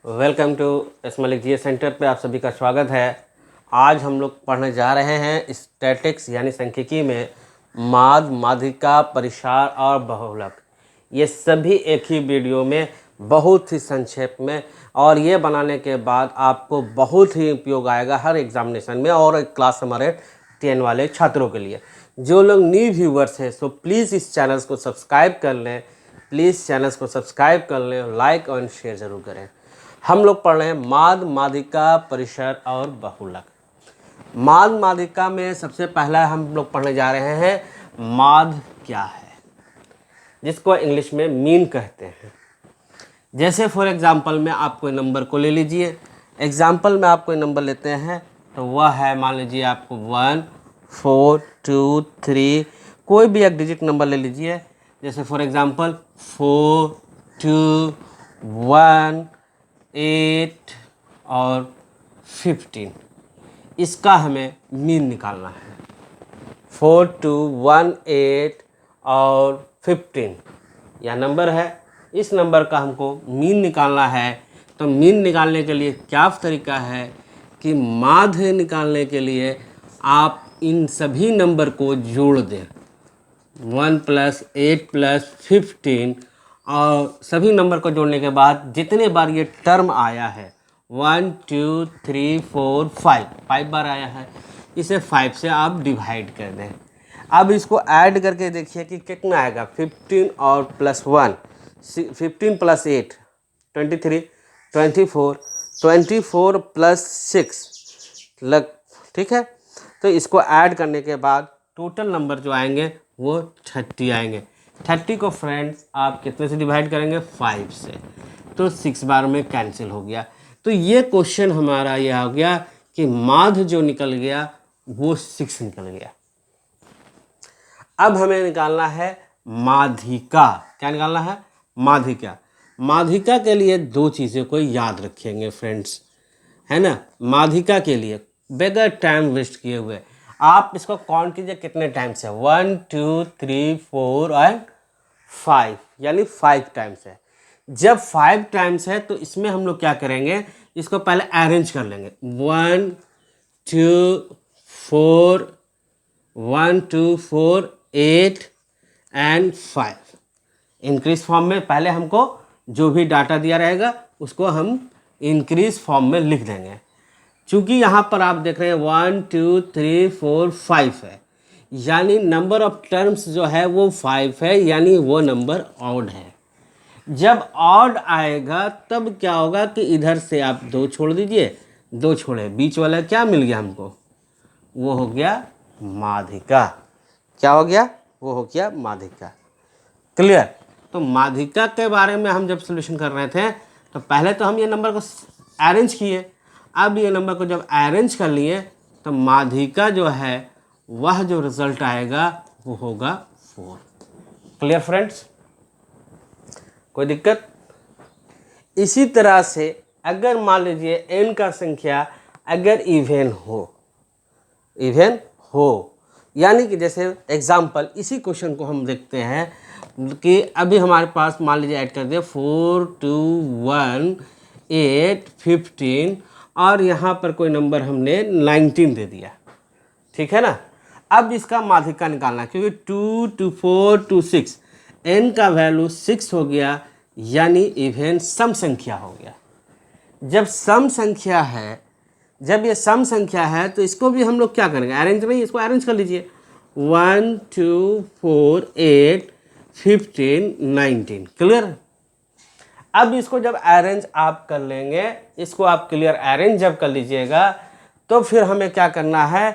Welcome to स्मलिक GS centre पे आप सभी का स्वागत है। आज हम लोग पढ़ने जा रहे हैं स्टैटिक्स यानी सांख्यिकी में माद, माध्यिका, परिसार और बहुलक। ये सभी एक ही वीडियो में बहुत ही संक्षेप में, और ये बनाने के बाद आपको बहुत ही उपयोग आएगा हर एग्जामिनेशन में और एक क्लास हमारे 10 वाले छात्रों के लिए। जो लोग न्यू व्यूवर्स हैं सो प्लीज़ इस चैनल को सब्सक्राइब कर लें, लाइक और शेयर ज़रूर करें। हम लोग पढ़ रहे हैं माद, माध्यिका, परिसर और बहुलक। माद, माध्यिका में सबसे पहला हम लोग पढ़ने जा रहे हैं माद क्या है, जिसको इंग्लिश में मीन कहते हैं। जैसे फॉर एग्जांपल में आप कोई नंबर को ले लीजिए। एग्जांपल में आप कोई नंबर लेते हैं तो वह है, मान लीजिए आपको 1, 4, 2, 3, कोई भी एक डिजिट नंबर ले लीजिए। जैसे फॉर एग्जांपल 4, 2, 1, 8 और 15। इसका हमें मीन निकालना है। 4, 2, 1, 8 और 15 यह नंबर है। इस नंबर का हमको मीन निकालना है। तो मीन निकालने के लिए क्या तरीका है कि माध्य निकालने के लिए आप इन सभी नंबर को जोड़ दें, 1 + 8 + 15, और सभी नंबर को जोड़ने के बाद जितने बार ये टर्म आया है 1, 2, 3, 4, 5 बार आया है, इसे 5 से आप डिवाइड कर दें। अब इसको ऐड करके देखिए कि कितना आएगा। 15 और +1, 15 + 8 23, 24, 24 + 6 ठीक है। तो इसको ऐड करने के बाद टोटल नंबर जो आएंगे वो 30 आएंगे। 30 को फ्रेंड्स आप कितने से डिवाइड करेंगे? 5 से। तो 6 बार में कैंसिल हो गया। तो ये क्वेश्चन हमारा यह हो गया कि माध्य जो निकल गया वो 6 निकल गया। अब हमें निकालना है माध्यिका। क्या निकालना है? माध्यिका। माध्यिका के लिए दो चीज़ों को याद रखेंगे फ्रेंड्स, है ना। माध्यिका के लिए बगैर टाइम वेस्ट किए हुए आप इसको काउंट कीजिए कितने टाइम्स है। 1, 2, 3, 4 और 5, यानी 5 टाइम्स है। जब 5 टाइम्स है तो इसमें हम लोग क्या करेंगे, इसको पहले अरेंज कर लेंगे। 1, 2, 4, 1, 2, 4, 8 एंड 5। इंक्रीज फॉर्म में पहले हमको जो भी डाटा दिया रहेगा उसको हम इंक्रीज फॉर्म में लिख देंगे। चूँकि यहाँ पर आप देख रहे हैं 1, 2, 3, 4, 5 है, यानी नंबर ऑफ टर्म्स जो है वो 5 है, यानी वो नंबर ऑड है। जब ऑड आएगा तब क्या होगा कि इधर से आप 2 छोड़ दीजिए, 2 छोड़े, बीच वाला क्या मिल गया हमको? वो हो गया माध्यिका। क्या हो गया? वो हो गया माध्यिका। क्लियर? तो माध्यिका के बारे में हम जब सोल्यूशन कर रहे थे तो पहले तो हम ये नंबर को अरेंज किए। अब ये नंबर को जब अरेंज कर लिए तो माध्यिका जो है वह जो रिजल्ट आएगा वो होगा 4। Clear friends? कोई दिक्कत? इसी तरह से अगर मान लीजिए n का संख्या अगर इवन हो, यानी कि जैसे एग्जाम्पल इसी क्वेश्चन को हम देखते हैं कि अभी हमारे पास मान लीजिए ऐड कर दिया 4, 2, 1, 8, 15 और यहाँ पर कोई नंबर हमने 19 दे दिया, ठीक है ना। अब इसका माध्यिका निकालना, क्योंकि 2, 2, 4, 2, 6, n का वैल्यू 6 हो गया, यानी इवन सम संख्या हो गया। जब ये सम संख्या है तो इसको भी हम लोग क्या करेंगे? अरेंज नहीं, इसको अरेंज कर लीजिए। 1, 2, 4, 8, 15, 19। क्लियर? अब इसको जब अरेंज आप कर लेंगे, इसको आप क्लियर अरेंज जब कर लीजिएगा तो फिर हमें क्या करना है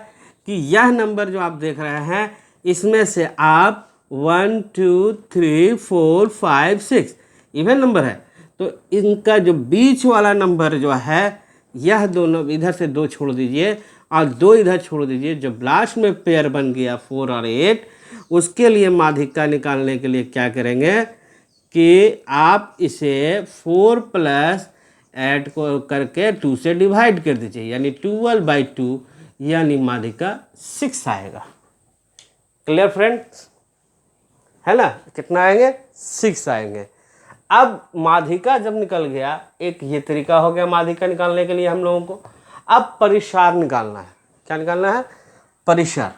कि यह नंबर जो आप देख रहे हैं इसमें से आप 1, 2, 3, 4, 5, 6 इवन नंबर है, तो इनका जो बीच वाला नंबर जो है यह दोनों इधर से 2 छोड़ दीजिए और 2 इधर छोड़ दीजिए। जो लास्ट में पेयर बन गया 4 और 8, उसके लिए माध्यिका निकालने के लिए क्या करेंगे कि आप इसे 4 प्लस ऐड को करके 2 से डिवाइड कर दीजिए, यानी 12/2, यानी माध्यिका 6 आएगा। Clear friends? है ना। कितना आएंगे? 6 आएंगे। अब माध्यिका जब निकल गया, एक ये तरीका हो गया माध्यिका निकालने के लिए हम लोगों को। अब परिसर निकालना है। क्या निकालना है? परिसर।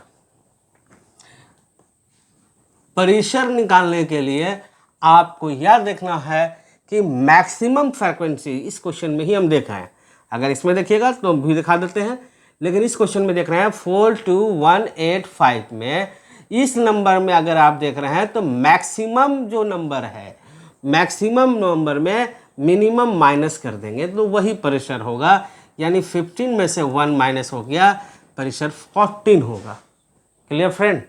परिसर निकालने के लिए आपको यह देखना है कि मैक्सिमम फ्रीक्वेंसी, इस क्वेश्चन में ही हम देख रहे हैं, अगर इसमें देखिएगा तो भी दिखा देते हैं, लेकिन इस क्वेश्चन में देख रहे हैं 42185 में, इस नंबर में अगर आप देख रहे हैं तो मैक्सिमम जो नंबर है, मैक्सिमम नंबर में मिनिमम माइनस कर देंगे तो वही परिसर होगा, यानी 15 में से 1 माइनस हो गया, परिसर 14 होगा। Clear friend?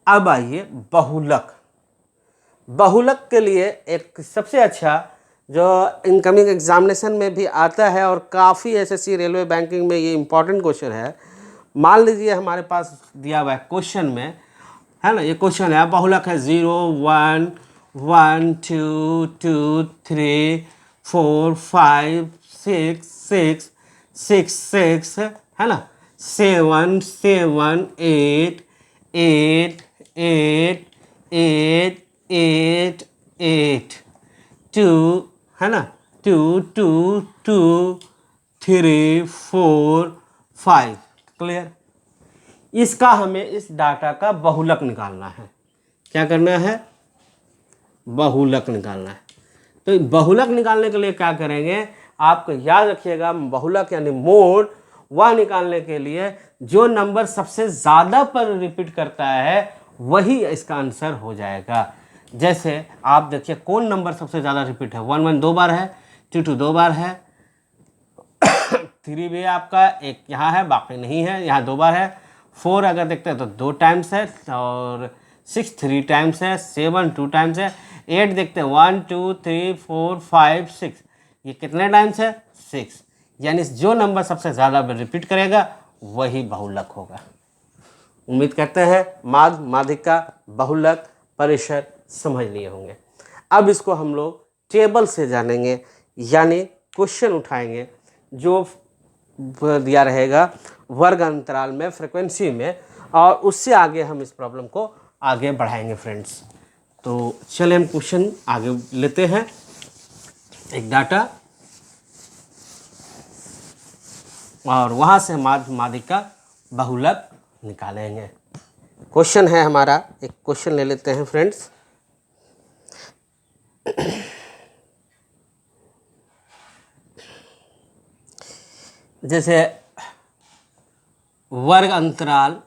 अब आइए बहुलक। बहुलक के लिए एक सबसे अच्छा जो इनकमिंग एग्जामिनेशन में भी आता है और काफ़ी एसएससी रेलवे बैंकिंग में ये इंपॉर्टेंट क्वेश्चन है। मान लीजिए हमारे पास दिया हुआ है क्वेश्चन में, है ना, ये क्वेश्चन है बहुलक है 0 1 1 2 2 3 4 5 6 6 6 6, है ना, 7 7 8 8 8 8 8 8 2, है ना, 2 2 2 3 4 5। क्लियर? इसका हमें इस डाटा का बहुलक निकालना है। क्या करना है? बहुलक निकालना है। तो बहुलक निकालने के लिए क्या करेंगे, आपको याद रखिएगा, बहुलक यानी मोड, वह निकालने के लिए जो नंबर सबसे ज़्यादा पर रिपीट करता है वही इसका आंसर हो जाएगा। जैसे आप देखिए कौन नंबर सबसे ज़्यादा रिपीट है, 1 1 2 बार है, 2 2 2 बार है, 3 भी आपका एक यहाँ है, बाकी नहीं है, यहाँ 2 बार है, 4 अगर देखते हैं तो 2 टाइम्स है, और 6 3 टाइम्स है, 7 2 टाइम्स है, 8 देखते हैं 1 2 3 4 5 6, ये कितने टाइम्स है? 6। यानी जो नंबर सबसे ज़्यादा रिपीट करेगा वही बहुलक होगा। उम्मीद करते हैं माध्य, माध्यिका, बहुलक, परिसर समझ लिए होंगे। अब इसको हम लोग टेबल से जानेंगे, यानी क्वेश्चन उठाएंगे जो दिया रहेगा वर्ग अंतराल में, फ्रीक्वेंसी में, और उससे आगे हम इस प्रॉब्लम को आगे बढ़ाएंगे फ्रेंड्स। तो चलिए हम क्वेश्चन आगे लेते हैं। एक डाटा और वहाँ से माध्य, माध्यिका, बहुलक निकालेंगे। क्वेश्चन है हमारा, एक क्वेश्चन ले लेते हैं फ्रेंड्स। जैसे वर्ग अंतराल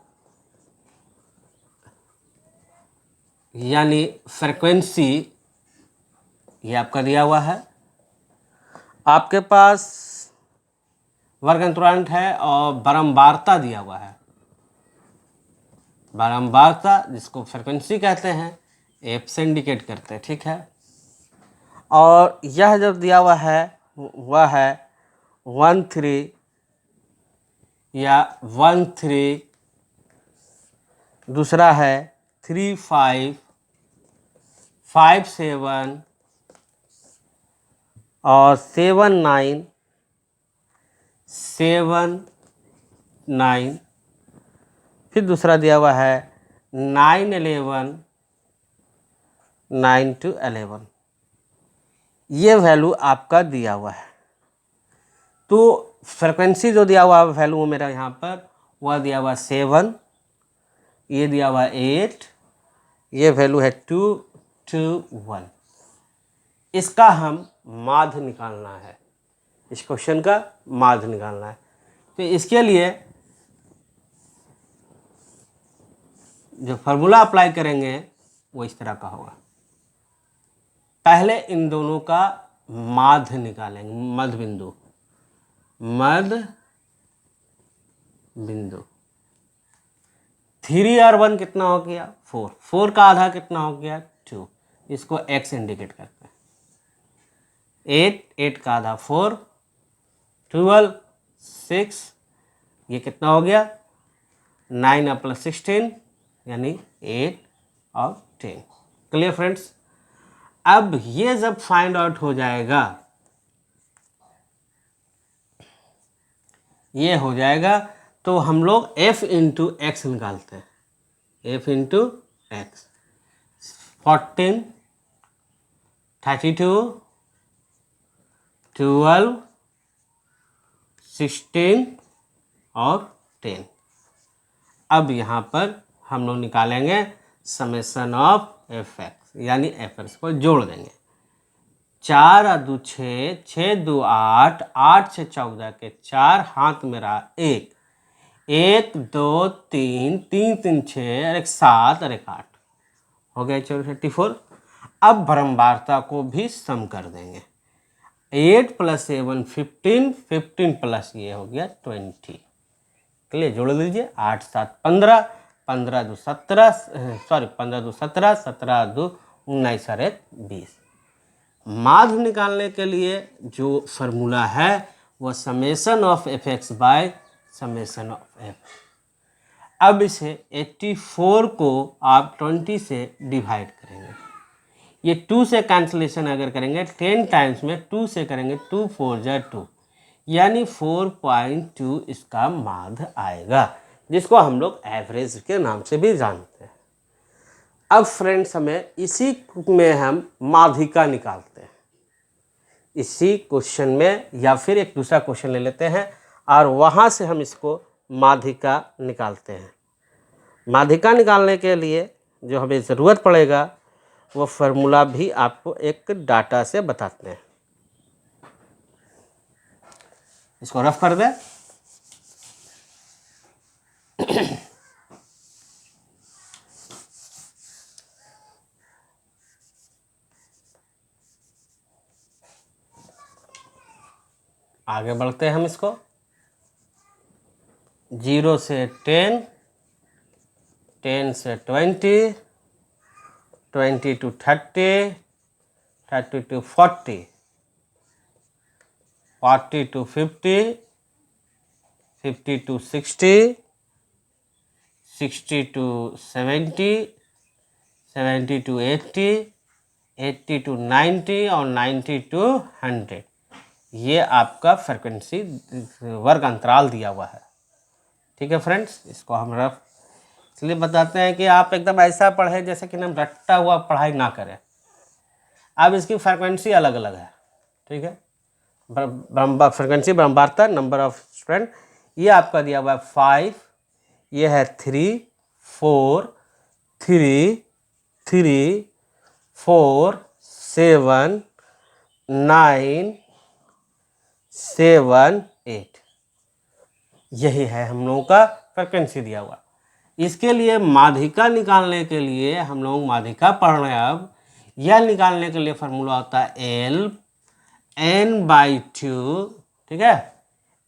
यानी फ्रीक्वेंसी, ये आपका दिया हुआ है, आपके पास वर्ग अंतराल है और बारंबारता दिया हुआ है। बारंबारता जिसको फ्रीक्वेंसी कहते हैं, एफ से इंडिकेट करते हैं, ठीक है। और यह जो दिया हुआ है वह है 1 3 या 1 3, दूसरा है 3 5 5 7 और 7 9 7 9, फिर दूसरा दिया हुआ है 9 11 9 to 11। ये वैल्यू आपका दिया हुआ है। तो फ्रीक्वेंसी जो दिया हुआ वैल्यू मेरा यहाँ पर वह दिया हुआ 7, ये दिया हुआ 8, ये वैल्यू है 2 2 1। इसका हम माध्य निकालना है, इस क्वेश्चन का माध्य निकालना है। तो इसके लिए जो फार्मूला अप्लाई करेंगे वो इस तरह का होगा। पहले इन दोनों का माध्य निकालेंगे, मध्य बिंदु, मध्य बिंदु। 3 और 1 कितना हो गया? 4। 4 का आधा कितना हो गया? 2। इसको x इंडिकेट करते हैं। 8, 8 का आधा 4, 12, 6, ये कितना हो गया? 9 और प्लस 16 यानी 8 और 10। Clear friends? अब ये जब फाइंड आउट हो जाएगा, ये हो जाएगा, तो हम लोग f इंटू एक्स निकालते हैं। f इंटू एक्स, 14 32, 12, 16 और 10। अब यहाँ पर हम लोग निकालेंगे समेसन ऑफ एफ एक्स, यानी एफ एक्स को जोड़ देंगे। 4 और 2 6, 6 2 8, 8 से 14 के 4, हाथ में रहा 1, 1 2 3, 3 3 6 और 1 7 और 1 8, हो गया 34। अब भरमवारता को भी सम कर देंगे। 8 + 7 15, 15 प्लस ये हो गया 20। चलिए जोड़ लीजिए। 8 7 15, 15 2 17, 15 2 17, 17 2 19 और 1 20। माध्य निकालने के लिए जो फार्मूला है वो summation of F X by summation of F. अब इसे 84 को आप 20 से डिवाइड करेंगे। ये 2 से कैंसिलेशन अगर करेंगे 10 टाइम्स में 2 से करेंगे 2 4 जा 2, यानी 4.2 इसका माध्य आएगा, जिसको हम लोग एवरेज के नाम से भी जानते हैं। अब फ्रेंड्स हमें इसी में हम माध्यिका निकालते हैं। इसी क्वेश्चन में या फिर एक दूसरा क्वेश्चन ले लेते हैं और वहाँ से हम इसको माध्यिका निकालते हैं। माध्यिका निकालने के लिए जो हमें ज़रूरत पड़ेगा वो फार्मूला भी आपको एक डाटा से बताते हैं। इसको रफ कर दें। आगे बढ़ते हैं हम इसको। 0 से 10, 10 से 20, 20 to 30, 30 to 40, 40 to 50, 50 to 60, 60 to 70, 70 to 80, 80 to 90 और 90 to 100। ये आपका फ्रिक्वेंसी वर्ग अंतराल दिया हुआ है। ठीक है फ्रेंड्स, इसको हम रफ इसलिए बताते हैं कि आप एकदम ऐसा पढ़ें जैसे कि हम रट्टा हुआ पढ़ाई ना करें। अब इसकी फ्रिक्वेंसी अलग अलग है। ठीक है, फ्रिक्वेंसी भ्रमवार्ता नंबर ऑफ स्टूडेंट ये आपका दिया हुआ है 5, ये है 3 4 3 3 4 7 9 7 8, यही है हम लोगों का फ्रिक्वेंसी दिया हुआ। इसके लिए माध्यिका निकालने के लिए हम लोग माध्यिका पढ़ रहे हैं। अब यह निकालने के लिए फार्मूला होता है L n/2, ठीक है,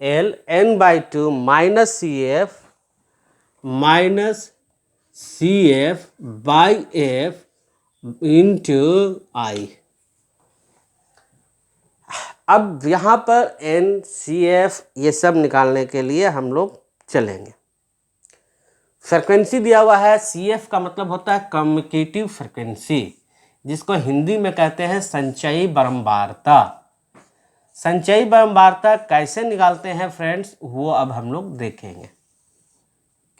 L n/2 minus CF by F into I। अब यहाँ पर NCF ये सब निकालने के लिए हम लोग चलेंगे। फ्रिक्वेंसी दिया हुआ है, CF का मतलब होता है कम्युटेटिव फ्रिक्वेंसी, जिसको हिंदी में कहते हैं संचयी बारंबारता। संचयी बारंबारता कैसे निकालते हैं फ्रेंड्स, वो अब हम लोग देखेंगे।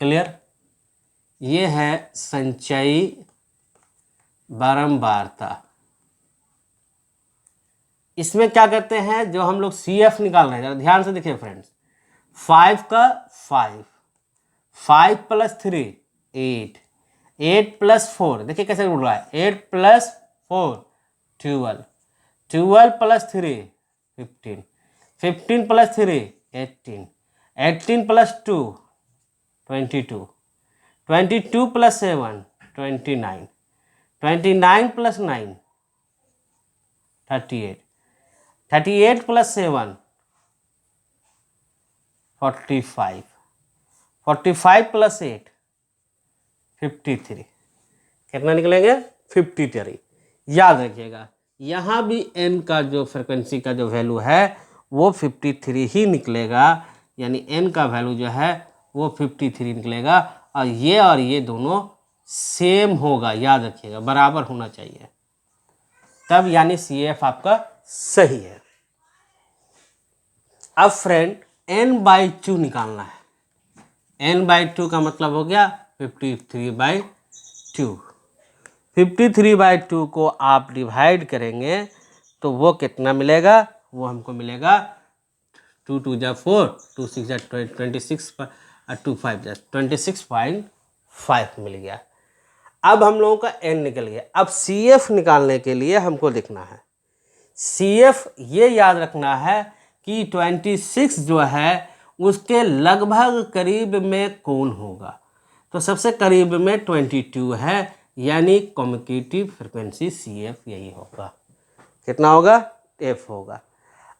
क्लियर, ये है संचयी बारंबारता। इसमें क्या करते हैं, जो हम लोग CF निकाल रहे हैं, जरा ध्यान से देखिए फ्रेंड्स। 5 का 5, 5 + 3 8, 8 + 4 देखिए कैसे उड़ रहा है, 8 + 4 12, 12 + 3 15, 15 + 3 18, 18 + 2 22, 22 + 7 29, 29 + 9 38, 38 + 7 45, 45 + 8 53, कितना निकलेंगे 53। याद रखिएगा यहाँ भी n का जो फ्रिक्वेंसी का जो वैल्यू है वो 53 ही निकलेगा, यानी n का वैल्यू जो है वो 53 निकलेगा, और ये दोनों सेम होगा। याद रखिएगा बराबर होना चाहिए, तब यानी CF आपका सही है। अब फ्रेंड n/2 निकालना है। n/2 का मतलब हो गया 53/2। 53/2 को आप डिवाइड करेंगे तो वो कितना मिलेगा, वो हमको मिलेगा 2 2 जा 4, 2 6 जा 26 और 2 5 जा 26.5 मिल गया। अब हम लोगों का n निकल गया। अब CF निकालने के लिए हमको लिखना है, CF ये याद रखना है कि 26 जो है उसके लगभग करीब में कौन होगा, तो सबसे करीब में 22 है, यानी कम्यूटेटिव फ्रीक्वेंसी CF यही होगा। कितना होगा, F होगा।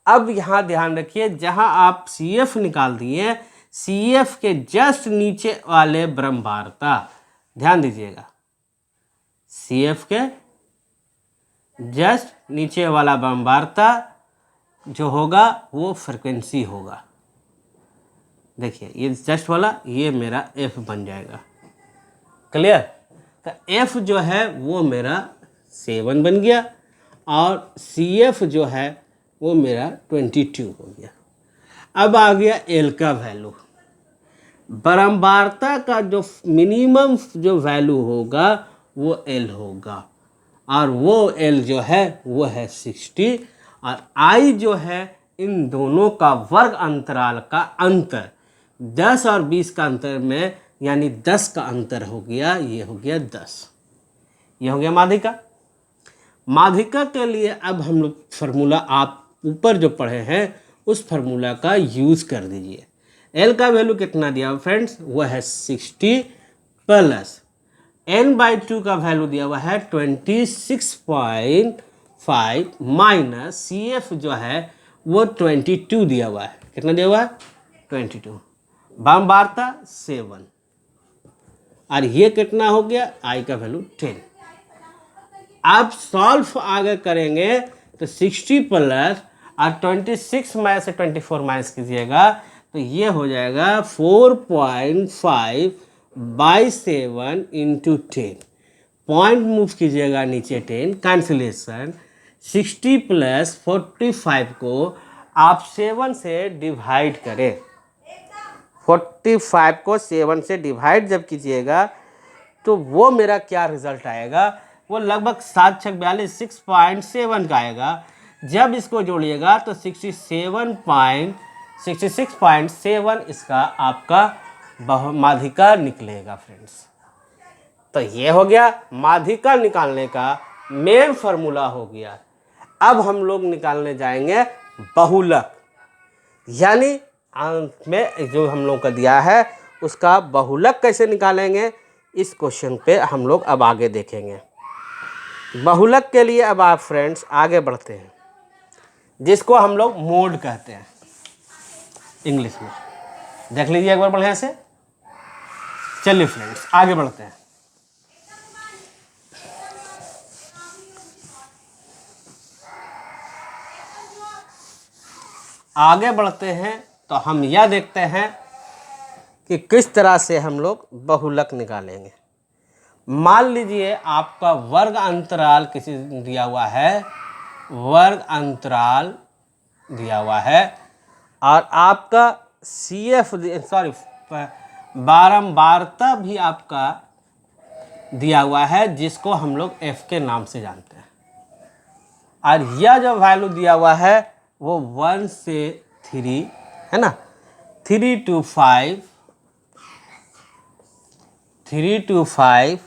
अब यहाँ ध्यान रखिए, जहाँ आप CF निकाल दिए, CF के जस्ट नीचे वाले ब्रह्मवार्ता, ध्यान दीजिएगा, CF के जस्ट नीचे वाला ब्रह्मवार्ता जो होगा वो फ्रीक्वेंसी होगा। देखिए ये जस्ट वाला, ये मेरा F बन जाएगा। क्लियर? तो F जो है वो मेरा 7 बन गया और CF जो है वो मेरा 22 हो गया। अब आ गया L का वैल्यू। बारंबारता का जो मिनिमम जो वैल्यू होगा वो L होगा, और वो L जो है वो है 60, और I जो है इन दोनों का वर्ग अंतराल का अंतर, 10 और 20 का अंतर में, यानी 10 का अंतर हो गया, ये हो गया 10। ये हो गया माध्यिका। माध्यिका के लिए अब हम लोग फार्मूला आप ऊपर जो पढ़े हैं उस फार्मूला का यूज़ कर दीजिए। L का वैल्यू कितना दिया फ्रेंड्स, वो है 60 प्लस n/2 का वैल्यू दिया हुआ है 26.5 माइनस CF जो है वो 22 दिया हुआ है। कितना दिया हुआ है, 22। बारंबारता 7, और ये कितना हो गया, I का वैल्यू 10। अब सॉल्व आगे करेंगे तो 60 प्लस और 26 में से 24 माइनस कीजिएगा तो ये हो जाएगा 4.5 बाई 7 इंटू 10। पॉइंट मूव कीजिएगा नीचे, 10 कैंसिलेशन। 60 प्लस 45 को आप 7 से डिवाइड करें, 45 को 7 से डिवाइड जब कीजिएगा तो वो मेरा क्या रिजल्ट आएगा, वो लगभग 7 6 42 6.7 का आएगा। जब इसको जोड़िएगा तो 66.7 इसका आपका माध्यिका निकलेगा फ्रेंड्स। तो ये हो गया माध्यिका निकालने का मेन फार्मूला हो गया। अब हम लोग निकालने जाएंगे बहुलक, यानी अंत में जो हम लोग का दिया है उसका बहुलक कैसे निकालेंगे, इस क्वेश्चन पे हम लोग अब आगे देखेंगे। बहुलक के लिए अब आप फ्रेंड्स आगे बढ़ते हैं, जिसको हम लोग मोड कहते हैं इंग्लिश में। देख लीजिए एक बार बढ़िया से। चलिए फ्रेंड्स आगे बढ़ते हैं। आगे बढ़ते हैं तो हम यह देखते हैं कि किस तरह से हम लोग बहुलक निकालेंगे। मान लीजिए आपका वर्ग अंतराल किसी दिया हुआ है, वर्ग अंतराल दिया हुआ है, और आपका CF बारंबारता भी आपका दिया हुआ है, जिसको हम लोग F के नाम से जानते हैं, और यह जो वैल्यू दिया हुआ है वो 1 से 3 है ना, 3 to 5, 3 to 5,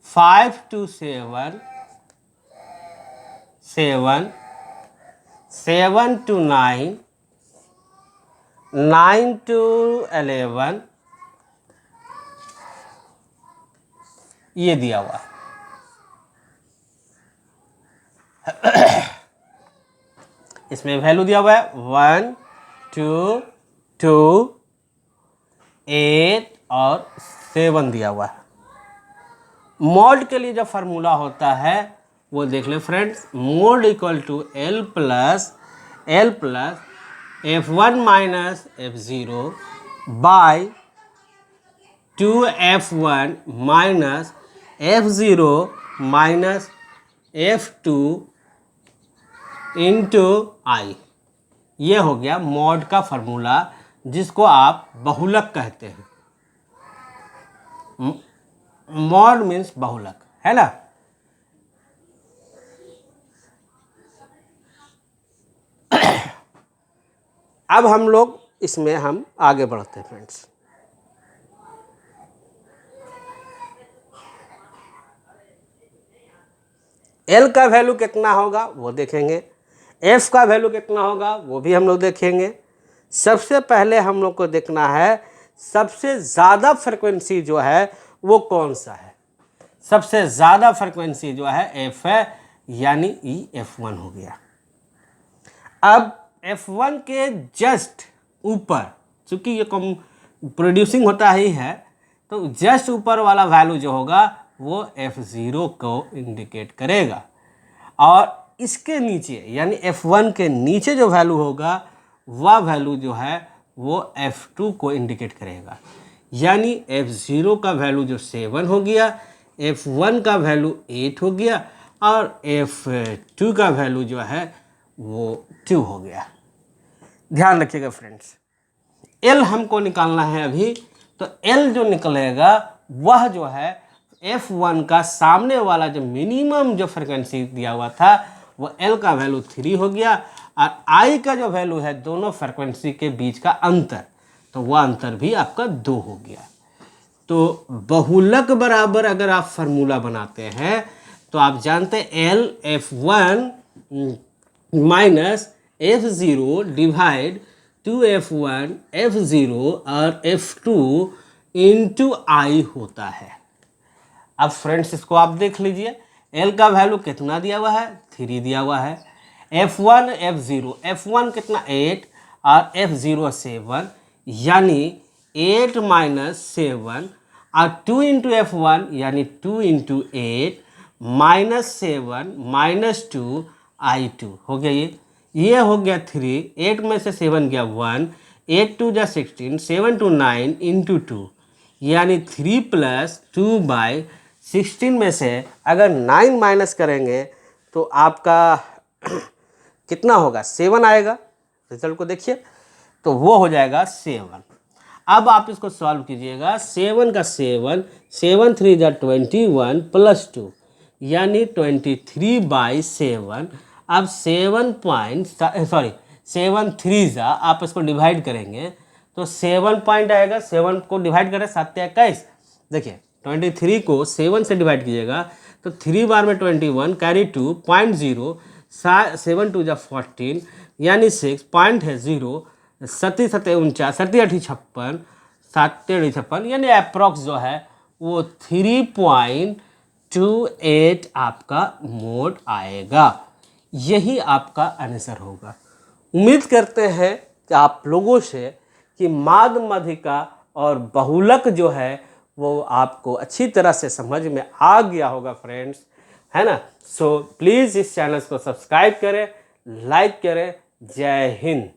5 to 7, 7, 7 to 9, 9 to 11, ये दिया हुआ है। इसमें वैल्यू दिया हुआ है 1 2 2 8 और 7 दिया हुआ है। मोड के लिए जो फार्मूला होता है वो देख ले friends, mode equal to L plus F1 minus F0 by 2F1 minus F0 minus F2 into I। ये हो गया मॉड का फार्मूला, जिसको आप बहुलक कहते हैं। मॉड मीन्स बहुलक, है ना। अब हम लोग इसमें हम आगे बढ़ते हैं फ्रेंड्स। एल का वैल्यू कितना होगा वो देखेंगे, एफ का वैल्यू कितना होगा वो भी हम लोग देखेंगे। सबसे पहले हम लोग को देखना है सबसे ज़्यादा फ्रिक्वेंसी जो है वो कौन सा है। सबसे ज़्यादा फ्रिक्वेंसी जो है एफ है, यानी F1 हो गया। अब F1 के जस्ट ऊपर, चूंकि ये कम प्रोड्यूसिंग होता ही है, तो जस्ट ऊपर वाला वैल्यू जो होगा वो F0 को इंडिकेट करेगा, और इसके नीचे यानी F1 के नीचे जो वैल्यू होगा वह वैल्यू जो है वो F2 को इंडिकेट करेगा। यानी F0 का वैल्यू जो 7 हो गया, F1 का वैल्यू 8 हो गया, और F2 का वैल्यू जो है वो 2 हो गया। ध्यान रखिएगा फ्रेंड्स, L हमको निकालना है अभी, तो L जो निकलेगा वह जो है F1 का सामने वाला जो मिनिमम जो फ्रिक्वेंसी दिया हुआ था वो L का वैल्यू 3 हो गया, और I का जो वैल्यू है दोनों फ्रिक्वेंसी के बीच का अंतर, तो वह अंतर भी आपका 2 हो गया। तो बहुलक बराबर अगर आप फार्मूला बनाते हैं तो आप जानते हैं L F1 minus F0 divide 2F1 F0 और F2 इंटू I होता है। अब फ्रेंड्स इसको आप देख लीजिए, L का वैल्यू कितना दिया हुआ है, 3 दिया हुआ है। F1 F0, F1 कितना 8 और F0 7, यानी 8 माइनस 7, और 2 इंटू F1 यानी 2 इंटू 8 माइनस 7 माइनस 2 I2 हो गया। ये हो गया 3, 8 में से 7 गया 1, 8 2 जा 16, 7 2 9 इंटू 2, यानी 3 प्लस 2 बाई 16 में से अगर 9 माइनस करेंगे तो आपका कितना होगा, 7 आएगा। रिजल्ट को देखिए, तो वो हो जाएगा 7। अब आप इसको सॉल्व कीजिएगा, 7 का 7, 7 3 जा 21 प्लस 2 यानी 23 बाई 7। अब 7 3 जा आप इसको डिवाइड करेंगे तो 7 पॉइंट आएगा। 7 को डिवाइड करें 7 21, देखिए 23 को 7 से डिवाइड कीजिएगा तो 3 बार में 21 कैरी 2 0.0, 7 2 जा 14 यानी 6 पॉइंट है 0, 7 7 49, 7 8 56, 7 8 56, यानी अप्रॉक्स जो है वो 3.28 आपका मोड आएगा। यही आपका आंसर होगा। उम्मीद करते हैं कि आप लोगों से कि माद मध्यिका और बहुलक जो है वो आपको अच्छी तरह से समझ में आ गया होगा फ्रेंड्स, है ना। सो प्लीज़ इस चैनल को सब्सक्राइब करें, लाइक करें। जय हिंद।